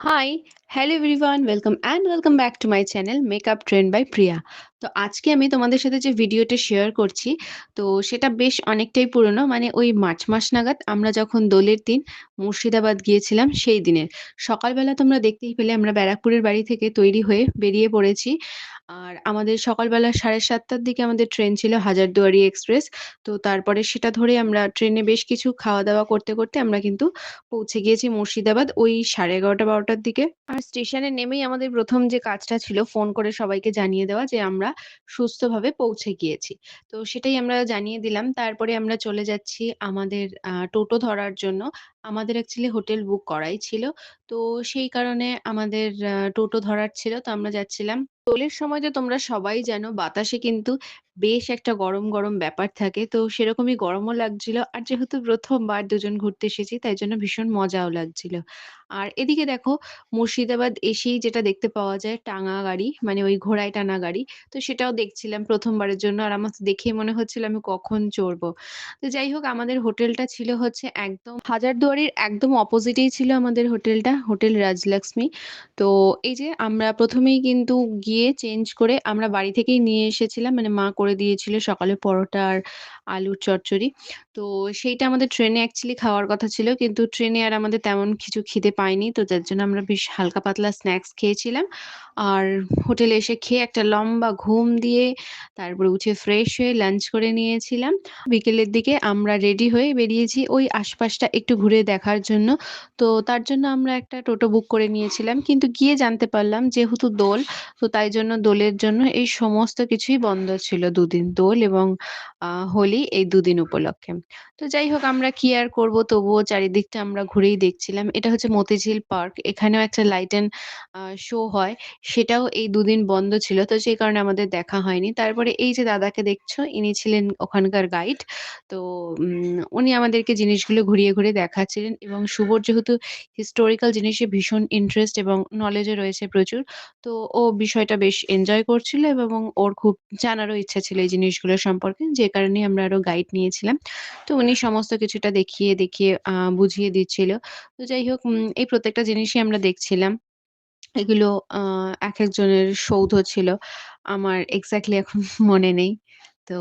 High, hello everyone, welcome back to my channel makeup trend by Priya. তো আজকে আমি তোমাদের সাথে যে ভিডিওটা শেয়ার করছি, তো সেটা বেশ অনেকটাই পুরনো। মানে ওই মার্চ মাস নাগাদ আমরা যখন দোলের দিন মুর্শিদাবাদ গিয়েছিলাম সেই দিনের। সকালবেলা তোমরা দেখতেই পেলে আমরা ব্যারাকপুরের বাড়ি থেকে তৈরি হয়ে বেরিয়ে পড়েছি। আর আমাদের সকালবেলা 7:30টার দিকে আমাদের ট্রেন ছিল হাজারদুয়ারি এক্সপ্রেস। তো তারপরে সেটা ধরে আমরা ট্রেনে বেশ কিছু খাওয়া-দাওয়া করতে আমরা কিন্তু পৌঁছে গিয়েছি মুর্শিদাবাদ ওই 11:30-12টার দিকে। আর স্টেশনে নেমেই আমাদের ১ম যে কাজটা ছিল ফোন করে সবাইকে জানিয়ে দেওয়া যে আমরা সুস্থভাবে পৌঁছে গিয়েছি। তো সেটাই আমরা জানিয়ে দিলাম। তারপরে আমরা চলে যাচ্ছি আমাদের টোটো ধরার জন্য। আমাদের অ্যাকচুয়ালি হোটেল বুক করাই ছিল। তো সেই কারণে আমাদের টোটো ধরার ছিল। তো আমরা যাচ্ছিলাম। দোলের সময় তো তোমরা সবাই জানো বাতাসে কিন্তু বেশ একটা গরম ব্যাপার থাকে। তো সেরকমই গরমও লাগছিল। আর যেহেতু ১ম বার দুজন ঘুরতে এসেছি তাই জন্য ভীষণ মজাও লাগছিল। আর এদিকে দেখো মুর্শিদাবাদ এসেই যেটা দেখতে পাওয়া যায় টাঙা গাড়ি, মানে ওই ঘোড়ায় টানা গাড়ি। তো সেটাও দেখছিলাম ১ম বারের জন্য। আর আমার তো দেখেই মনে হচ্ছিল আমি কখন চড়বো। তো যাই হোক আমাদের হোটেলটা ছিল হচ্ছে একদম হাজারদুয়ারির একদম অপোজিটেই ছিল আমাদের হোটেলটা, হোটেল রাজলক্ষ্মী। তো এই যে আমরা ১ম এই কিন্তু গিয়ে চেঞ্জ করে আমরা বাড়ি থেকেই নিয়ে এসেছিলাম। মানে মা করে দিয়েছিল সকালে পরোটা আর আলুর চচ্চড়ি। তো সেইটা আমাদের ট্রেনে অ্যাকচুয়ালি খাওয়ার কথা ছিল। কিন্তু ট্রেনে আর আমাদের তেমন কিছু খিদে পায়নি। তো যার জন্য আমরা বেশ হালকা পাতলা স্ন্যাকস খেয়েছিলাম। আর হোটেলে এসে খেয়ে একটা লম্বা ঘুম দিয়ে তারপরে উঠে ফ্রেশ হয়ে লাঞ্চ করে নিয়েছিলাম। বিকেলের দিকে আমরা রেডি হয়ে বেরিয়েছি ওই আশপাশটা একটু ঘুরে দেখার জন্য। তো তার জন্য আমরা একটা টোটো বুক করে নিয়েছিলাম। কিন্তু গিয়ে জানতে পারলাম যেহেতু দোল, তো তাই জন্য দোলের জন্য এই সমস্ত কিছুই বন্ধ ছিল ২ দিন। দোল এবং হোলি এই ২ দিন উপলক্ষে। তো যাই হোক আমরা কি আর করব তবুও চারিদিকটা আমরা ঘুরেই দেখছিলাম। এটা হচ্ছে মতিঝিল পার্ক। এখানেও একটা লাইট অ্যান্ড শো হয়। সেটাও এই ২ দিন বন্ধ ছিল। তো সেই কারণে আমাদের দেখা হয়নি। তারপরে এই যে দাদাকে দেখছো ইনি ছিলেন ওখানকার গাইড। তো উনি আমাদেরকে জিনিসগুলো ঘুরিয়ে দেখাচ্ছিলেন এবং শুভর যেহেতু হিস্টোরিক্যাল জিনিসে ভীষণ ইন্টারেস্ট এবং নলেজও রয়েছে প্রচুর। তো ও বিষয়টা বেশ এনজয় করছিল এবং ওর খুব জানারও ইচ্ছা ছিল এই জিনিসগুলো সম্পর্কে। যে কারণেই আমরা আরো গাইড নিয়েছিলাম। তো উনি সমস্ত কিছুটা দেখিয়ে বুঝিয়ে দিচ্ছিল। তো যাই হোক এই প্রত্যেকটা জিনিসই আমরা দেখছিলাম। এগুলো আ একেকজনের সৌধ ছিল। আমার এক্সাক্টলি এখন মনে নেই। তো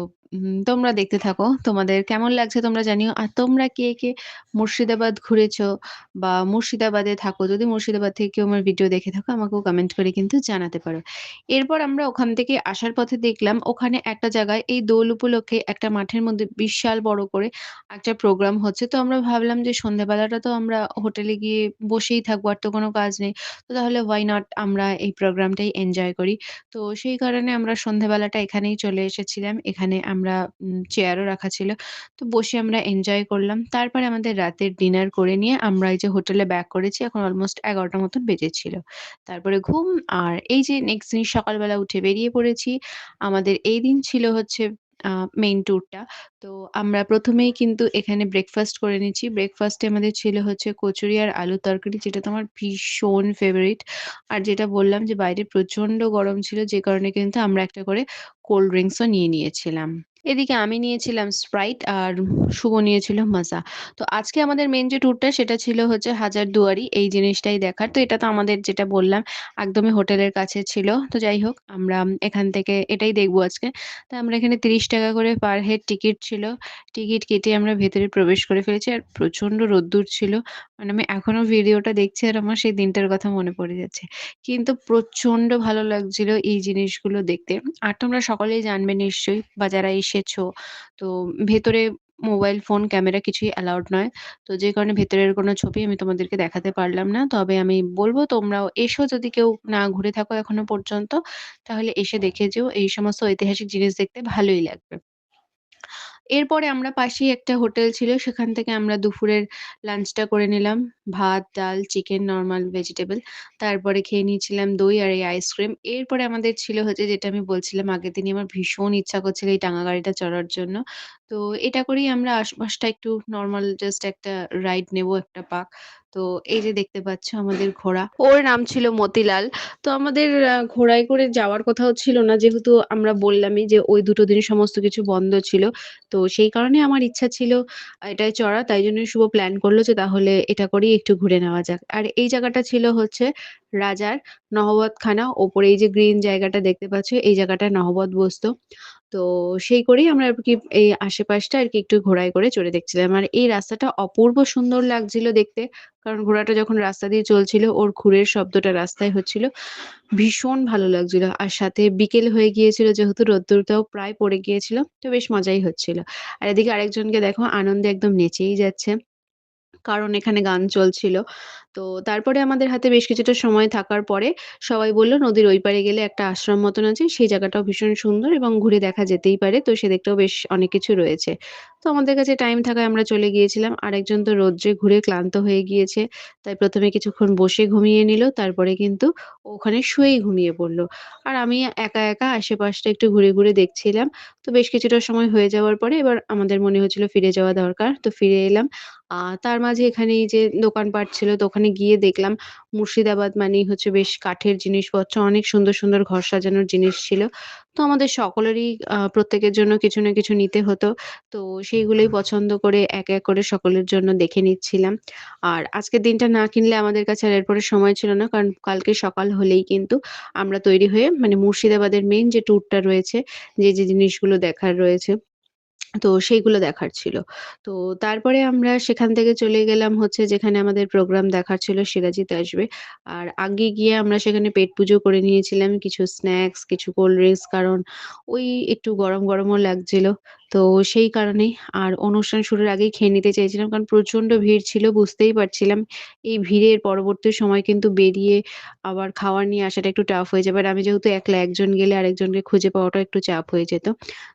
তোমরা দেখতে থাকো। তোমাদের কেমন লাগছে তোমরা জানিও। আর তোমরা কে মুর্শিদাবাদ ঘুরেছো বা মুর্শিদাবাদে থাকো, যদি মুর্শিদাবাদ থেকে কেউ আমার ভিডিও দেখে থাকো আমাকেও কমেন্ট করে কিন্তু জানাতে পারো। এরপর আমরা ওখান থেকে আসার পথে দেখলাম ওখানে একটা জায়গায় এই দোল উপলক্ষে একটা মাঠের মধ্যে বিশাল বড় করে একটা প্রোগ্রাম হচ্ছে। তো আমরা ভাবলাম যে সন্ধ্যাবেলাটা তো আমরা হোটেলে গিয়ে বসেই থাকবো। আর তো কোনো কাজ নেই। তো তাহলে why not আমরা এই প্রোগ্রামটাই এনজয় করি। তো সেই কারণে আমরা সন্ধ্যাবেলাটা এখানেই চলে এসেছিলাম। এখানে আমরা চেয়ারও রাখা ছিল। তো বসে আমরা এনজয় করলাম। তারপরে আমাদের রাতের ডিনার করে নিয়ে আমরা এই যে হোটেলে ব্যাক করেছি। এখন অলমোস্ট ১১টা মতন বেজেছিল। তারপরে ঘুম আর এই যে নেক্সট দিন সকালবেলা উঠে বেরিয়ে পড়েছি। আমাদের এই দিন ছিল হচ্ছে আ মেইন ট্যুরটা। তো আমরা ১ম এই কিন্তু এখানে ব্রেকফাস্ট করে নিচ্ছি। ব্রেকফাস্টে আমাদের ছিল হচ্ছে কচুরি আর আলুর তরকারি যেটা তো আমার ভীষণ ফেভারিট। আর যেটা বললাম যে বাইরে প্রচন্ড গরম ছিল যে কারণে কিন্তু আমরা একটা করে কোল্ড ড্রিংকস ও নিয়ে নিয়েছিলাম। এদিকে আমি নিয়েছিলাম স্প্রাইট আর শুভ নিয়েছিল মাজা। তো আজকে আমাদের মেইন যে ট্যুরটা সেটা ছিল হচ্ছে হাজারদুয়ারি এই জিনিসটাই দেখার। তো এটা তো আমাদের যেটা বললাম একদমই হোটেলের কাছে ছিল। তো যাই হোক আমরা এখান থেকে এটাই দেখব আজকে। তো আমরা এখানে ৳৩০ করে পার হেড টিকিট ছিল। টিকিট কেটে আমরা ভেতরে প্রবেশ করে ফেলেছি। আর প্রচন্ড রোদ্দুর ছিল। মানে আমি এখনো ভিডিওটা দেখছি আর আমার সেই দিনটার কথা মনে পড়ে যাচ্ছে। কিন্তু প্রচন্ড ভালো লাগছিল এই জিনিসগুলো দেখতে। আর তোমরা সকলেই জানবে নিশ্চয়ই বা যারা এসেছো, তো ভেতরে মোবাইল ফোন, ক্যামেরা কিছুই অ্যালাউড নয়। তো যে কারণে ভেতরের কোনো ছবি আমি তোমাদেরকে দেখাতে পারলাম না। তবে আমি বলব তোমরাও এসো যদি কেউ না ঘুরে থাকো এখনো পর্যন্ত, তাহলে এসে দেখে যেও। এই সমস্ত ঐতিহাসিক জিনিস দেখতে ভালোই লাগবে। এরপরে আমরা পাশেই একটা হোটেল ছিল সেখান থেকে আমরা দুপুরের লাঞ্চটা করে নিলাম। ভাত, ডাল, চিকেন, নরমাল ভেজিটেবল। তারপরে খেয়ে নিয়েছিলাম দই আর এই আইসক্রিম। এরপরে আমাদের ছিল হচ্ছে যেটা আমি বলছিলাম আগের দিনই আমার ভীষণ ইচ্ছা করছিল এই টাঙা গাড়িটা চড়ার জন্য। তো এটা করেই আমরা আশপাশটা একটু নরমাল জাস্ট একটা রাইড নেবো একটা পাক। তো এই যে দেখতে পাচ্ছ আমাদের ঘোড়া। ওর নাম ছিল মতিলাল। তো আমাদের ঘোড়ায় করে যাওয়ার কথাও ছিল না। যেহেতু আমরা বললামই যে ওই ২ টো দিন সমস্ত কিছু বন্ধ ছিল। তো সেই কারণে আমার ইচ্ছা ছিল এটায় চড়া। তাই জন্যই শুভ প্ল্যান করল যে তাহলে এটা করেই একটু ঘুরে নেওয়া যাক। আর এই জায়গাটা ছিল হচ্ছে রাজার নহবতখানা। ওপরে এই যে গ্রিন জায়গাটা দেখতে পাচ্ছ, এই জায়গাটায় নহবত বসতো। তো সেই করেই আমরা আরকি এই আশেপাশটা আরকি একটু ঘোড়ায় করে চড়ে দেখছিলাম। আর এই রাস্তাটা অপূর্ব সুন্দর লাগছিল দেখতে। কারণ ঘোড়াটা যখন রাস্তা দিয়ে চলছিল, ওর খুরের শব্দটা রাস্তায় হচ্ছিল। ভীষণ ভালো লাগছিল। আর সাথে বিকেল হয়ে গিয়েছিল যেহেতু রোদ্দুরটাও প্রায় পড়ে গিয়েছিল। তো বেশ মজাই হচ্ছিল। আর এদিকে আরেকজনকে দেখো আনন্দে একদম নেচেই যাচ্ছে। কারণ এখানে গান চলছিল। তো তারপরে আমাদের হাতে বেশ কিছুটা সময় থাকার পরে সবাই বলল নদীর ওই পারে গেলে একটা আশ্রম মতন আছে। সেই জায়গাটাও ভীষণ সুন্দর এবং ঘুরে দেখা যেতেই পারে। তো সেদিকটাও বেশ অনেক কিছু রয়েছে। তো আমাদের কাছে টাইম থাকায় আমরা চলে গিয়েছিলাম। আরেকজন তো রৌদ্রে ঘুরে ক্লান্ত হয়ে গিয়েছে। তাই ১ম এ কিছুক্ষণ বসে ঘুমিয়ে নিল। তারপরে কিন্তু ও ওখানে শুয়েই ঘুমিয়ে পড়ল। আর আমি একা আশেপাশটা একটু ঘুরে, ঘুরে দেখছিলাম। তো বেশ কিছুটা সময় হয়ে যাওয়ার পরে এবার আমাদের মনে হচ্ছিল ফিরে যাওয়া দরকার। তো ফিরে এলাম। তার মাঝে এখানে এই যে দোকানপাট ছিল তো ওখানে গিয়ে দেখলাম মুর্শিদাবাদ মানেই হচ্ছে বেশ কাঠের জিনিসপত্র অনেক সুন্দর, সুন্দর ঘর সাজানোর জিনিস ছিল। তো আমাদের সকলেরই প্রত্যেকের জন্য কিছু না কিছু নিতে হতো। তো সেইগুলোই পছন্দ করে এক করে সকলের জন্য দেখে নিচ্ছিলাম। আর আজকের দিনটা না কিনলে আমাদের কাছে আর এরপরে সময় ছিল না। কারণ কালকে সকাল হলেই কিন্তু আমরা তৈরি হয়ে মানে মুর্শিদাবাদের মেইন যে ট্যুরটা রয়েছে, যে জিনিসগুলো দেখার রয়েছে তো সেইগুলো দেখার ছিল। তো তারপরে আমরা সেখান থেকে চলে গেলাম হচ্ছে যেখানে আমাদের প্রোগ্রাম দেখার ছিল সিরাজিত আসবে। আর আগে গিয়ে আমরা সেখানে পেট পুজো করে নিয়েছিলাম। কিছু স্ন্যাকস, কিছু কোল্ড ড্রিংকস কারণ ওই একটু গরমও লাগছিল। তো সেই কারণেই আর অনুষ্ঠান শুরুর আগেই খেয়ে নিতে চাইছিলাম। কারণ প্রচন্ড ভিড় ছিল বুঝতেই পারছিলাম। এই ভিড়ের পরবর্তী সময় কিন্তু বেরিয়ে আবার খাবার নিয়ে আসাটা একটু টাফ হয়ে যাবে। আর আমি যেহেতু একলা একজন গেলে আরেকজনকে খুঁজে পাওয়াটাও একটু চাপ হয়ে যেত।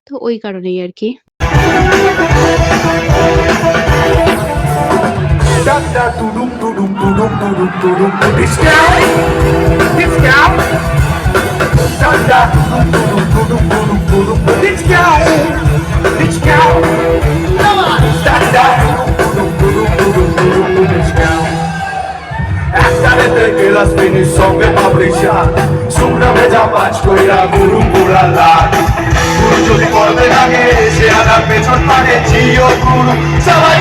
তো ওই কারণেই আরকি। Da da tudum tudum tudum tudum tudum. Discount, discount. Da da tudum tudum tudum tudum tudum. Discount, discount. Da da tudum tudum tudum tudum tudum. Discount. একসাথে গেলাস মিনির সঙ্গে পাবলিশা সুমরা ভেজা পাঁচ কইরা গুরু পুরা লাগ গুরু যদি করবে লাগে সে আনার পেছন মানে জিও গুরু সবাই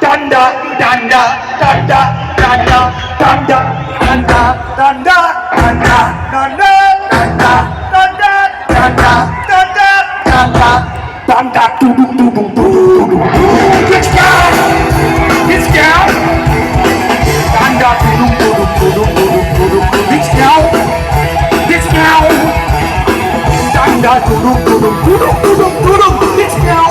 Danda, danda, danda, danda, danda, danda, danda, danda, danda, danda, danda, danda, danda, danda, danda, do do do do do do do do. Let's go, let's go. Danda, do do do do do do do do do. Let's go, let's go. Danda, do do do do do do do do do. Let's go.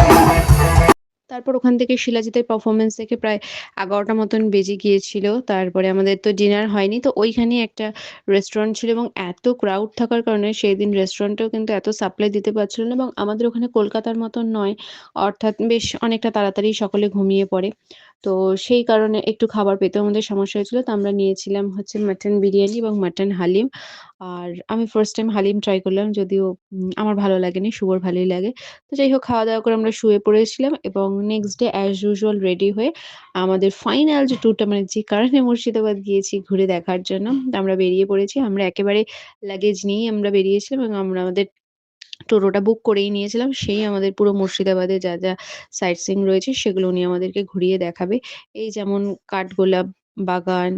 তারপর ওখান থেকে শিলাজিতের performance দেখে প্রায় ১১টা মতন বেজে গিয়েছিল। তারপরে আমাদের তো ডিনার হয়নি। তো ওইখানেই একটা রেস্টুরেন্ট ছিল এবং এত ক্রাউড থাকার কারণে সেইদিন রেস্টুরেন্টেও কিন্তু এত সাপ্লাই দিতে পারছিল না এবং আমাদের ওখানে কলকাতার মতন নয়। অর্থাৎ বেশ অনেকটা তাড়াতাড়ি সকলে ঘুমিয়ে পড়ে। তো সেই কারণে একটু খাবার পেতেও আমাদের সমস্যা হয়েছিল। তো আমরা নিয়েছিলাম হচ্ছে মাটন বিরিয়ানি এবং মাটন হালিম। আর আমি ফার্স্ট টাইম হালিম ট্রাই করলাম যদিও আমার ভালো লাগেনি, শুভর ভালোই লাগে। তো যাই হোক খাওয়া-দাওয়া করে আমরা শুয়ে পড়েছিলাম এবং next day as usual ready হয়ে আমাদের ফাইনাল যে ট্যুরটা মানে যে কারণে মুর্শিদাবাদ গিয়েছি ঘুরে দেখার জন্য আমরা বেরিয়ে পড়েছি। আমরা একেবারে লাগেজ নিয়েই আমরা বেরিয়েছিলাম এবং আমরা আমাদের টোটোটা বুক করেই নিয়েছিলাম। সেই আমাদের পুরো মুর্শিদাবাদে যা সাইট সিইং রয়েছে সেগুলো উনি আমাদেরকে ঘুরিয়ে দেখাবে। এই যেমন কাঠগোলাপ বাগান,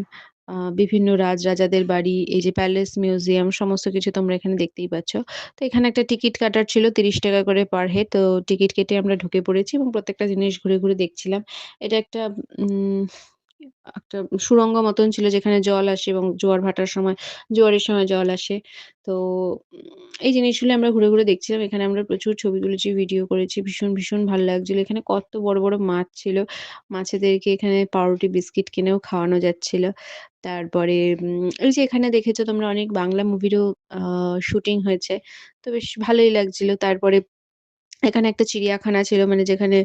বিভিন্ন রাজাদের বাড়ি, এই যে প্যালেস মিউজিয়াম সমস্ত কিছু তোমরা এখানে দেখতেই পাচ্ছ। তো এখানে একটা টিকিট কাটার ছিল ৳৩০ করে পার হেড। তো টিকিট কেটে আমরা ঢুকে পড়েছি এবং প্রত্যেকটা জিনিস ঘুরে দেখছিলাম। এটা উম একটা সুড়ঙ্গ মতন ছিল যেখানে জল আসে এবং জোয়ারের সময় জল আসে। তো এই জিনিসগুলো আমরা ঘুরে দেখছিলাম। এখানে আমরা প্রচুর ছবি তুলেছি, ভিডিও করেছি। ভীষণ ভালো লাগছিল। এখানে কত বড় মাছ ছিল। মাছেদেরকে এখানে পাউরুটি, বিস্কিট কিনেও খাওয়ানো যাচ্ছিল। তারপরে এই যে এখানে দেখেছো তোমরা অনেক বাংলা মুভিরও আ শুটিং হয়েছে। তো বেশ ভালোই লাগছিল। তারপরে এখানে একটা চিড়িয়াখানা ছিল মানে যেখানে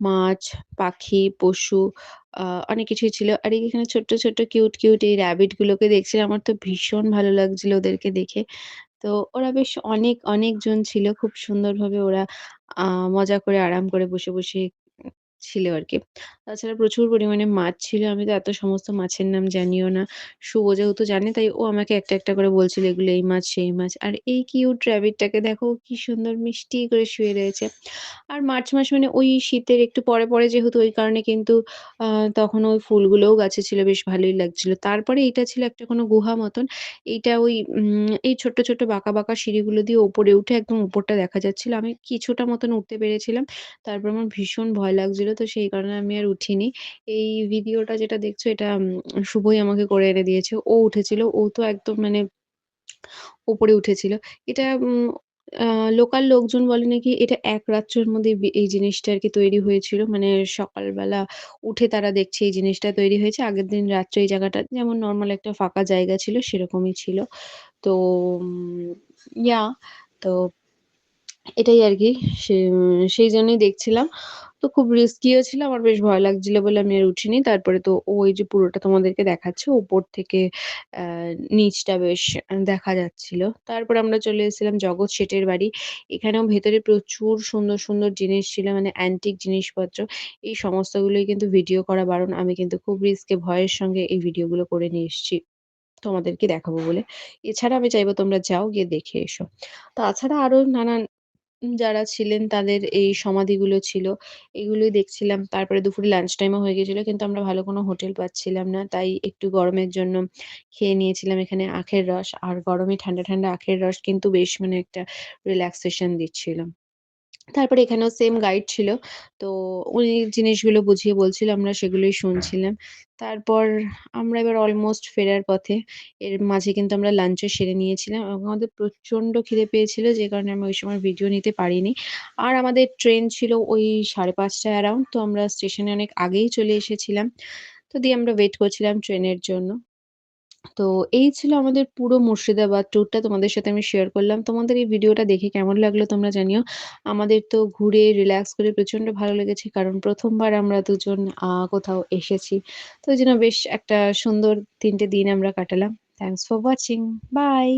মাছ, পাখি, পশু আ অনেক কিছুই ছিল। আর এখানে ছোট্ট কিউট এই র‍্যাবিট গুলোকে দেখছিলাম। আমার তো ভীষণ ভালো লাগছিল ওদেরকে দেখে। তো ওরা বেশ অনেকজন ছিল। খুব সুন্দরভাবে ওরা আ মজা করে আরাম করে বসে ছিল আরকি। তাছাড়া প্রচুর পরিমাণে মাছ ছিল। আমি তো এত সমস্ত মাছের নাম জানিও না। শুভ যেহেতু জানে তাই ও আমাকে একটা করে বলছিল এগুলো এই মাছ, সেই মাছ। আর এই কিউট র‍্যাবিটটাকে দেখো কি সুন্দর মিষ্টি করে শুয়ে রয়েছে। আর মার্চ মাস মানে ওই শীতের একটু পরে যেহেতু ওই কারণে কিন্তু আ তখন ওই ফুলগুলোও গাছে ছিল বেশ ভালোই লাগছিল। তারপরে এইটা ছিল একটা কোনো গুহা মতন। এইটা ওই এই ছোট্ট বাঁকা সিঁড়িগুলো দিয়ে ওপরে উঠে একদম উপরটা দেখা যাচ্ছিল। আমি কিছুটা মতন উঠতে পেরেছিলাম। তারপর আমার ভীষণ ভয় লাগছিল। তো সেই কারণে আমি আর উঠিনি। এই ভিডিওটা যেটা দেখছো এটা শুভই আমাকে করে এনে দিয়েছে। ও উঠেছিল। ও তো একদম মানে উপরে উঠেছিল। এটা আ লোকাল লোকজন বলে নাকি এটা ১ রাত্রের মধ্যে এই জিনিসটা আরকি তৈরি হয়েছিল। মানে সকালবেলা উঠে তারা দেখছে এই জিনিসটা তৈরি হয়েছে। আগের দিন রাত্রে এই জায়গাটা যেমন নরমাল একটা ফাঁকা জায়গা ছিল সেরকমই ছিল। তো উম ইয়া তো এটাই আরকি। সেইজন্যই দেখছিলাম। তো খুব রিস্কিও ছিল। আমার বেশ ভয় লাগছিল বলে আমি আর উঠিনি। তারপরে তো ওই যে পুরোটা তোমাদেরকে দেখাচ্ছে উপর থেকে অ্যা নিচটা বেশ দেখা যাচ্ছিল। তারপরে আমরা চলে এসেছিলাম জগৎ শেঠের বাড়ি। এখানেও ভেতরে প্রচুর সুন্দর জিনিস ছিল মানে অ্যান্টিক জিনিসপত্র। এই সমস্তগুলোই কিন্তু ভিডিও করা বারণ। আমি কিন্তু খুব রিস্কে ভয়ের সঙ্গে এই ভিডিওগুলো করে নিয়ে এসেছি। তোমাদেরকে দেখাবো বলে। এছাড়া আমি চাইবো তোমরা যাও গিয়ে দেখে এসো। তাছাড়া আরো নানান যারা ছিলেন তাদের এই সমাধিগুলো ছিল। এগুলোই দেখছিলাম। তারপরে দুপুরে লাঞ্চ টাইমও হয়ে গেছিল। কিন্তু আমরা ভালো কোনো হোটেল পাচ্ছিলাম না। তাই একটু গরমের জন্য খেয়ে নিয়েছিলাম এখানে আখের রস। আর গরমে ঠান্ডা আখের রস কিন্তু বেশ মানে একটা রিল্যাক্সেশন দিচ্ছিল। তারপরে এখানেও সেম গাইড ছিল। তো উনি জিনিসগুলো বুঝিয়ে বলছিল, আমরা সেগুলোই শুনছিলাম। তারপর আমরা এবার অলমোস্ট ফেরার পথে। এর মাঝে কিন্তু আমরা লাঞ্চও সেরে নিয়েছিলাম এবং আমাদের প্রচন্ড খিদে পেয়েছিল যে কারণে আমি ওই সময় ভিডিও নিতে পারিনি। আর আমাদের ট্রেন ছিল ওই ৫:৩০ টায় অ্যারাউন্ড। তো আমরা স্টেশনে অনেক আগেই চলে এসেছিলাম। তো দিয়ে আমরা ওয়েট করছিলাম ট্রেনের জন্য। তো এই ছিল আমাদের পুরো মুর্শিদাবাদ ট্যুরটা তোমাদের সাথে আমি শেয়ার করলাম। তোমাদের এই ভিডিওটা দেখে কেমন লাগলো তোমরা জানিও। আমাদের তো ঘুরে রিল্যাক্স করে প্রচন্ড ভালো লেগেছে। কারণ ১ম বার আমরা দুজন কোথাও এসেছি। তো ওইজন্য বেশ একটা সুন্দর ৩ টে দিন আমরা কাটালাম। Thanks for watching. বাই।